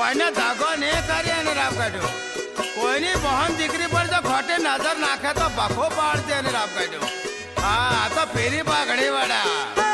કોઈને ધાગો નહીં કરી અને રાપ કાઢ્યો. કોઈની બહન દીકરી પર જો ખોટી નજર નાખે તો ભખો પાડશે અને રાપ કાઢ્યો. હા આ તો ફેરી પાઘડી વાળા.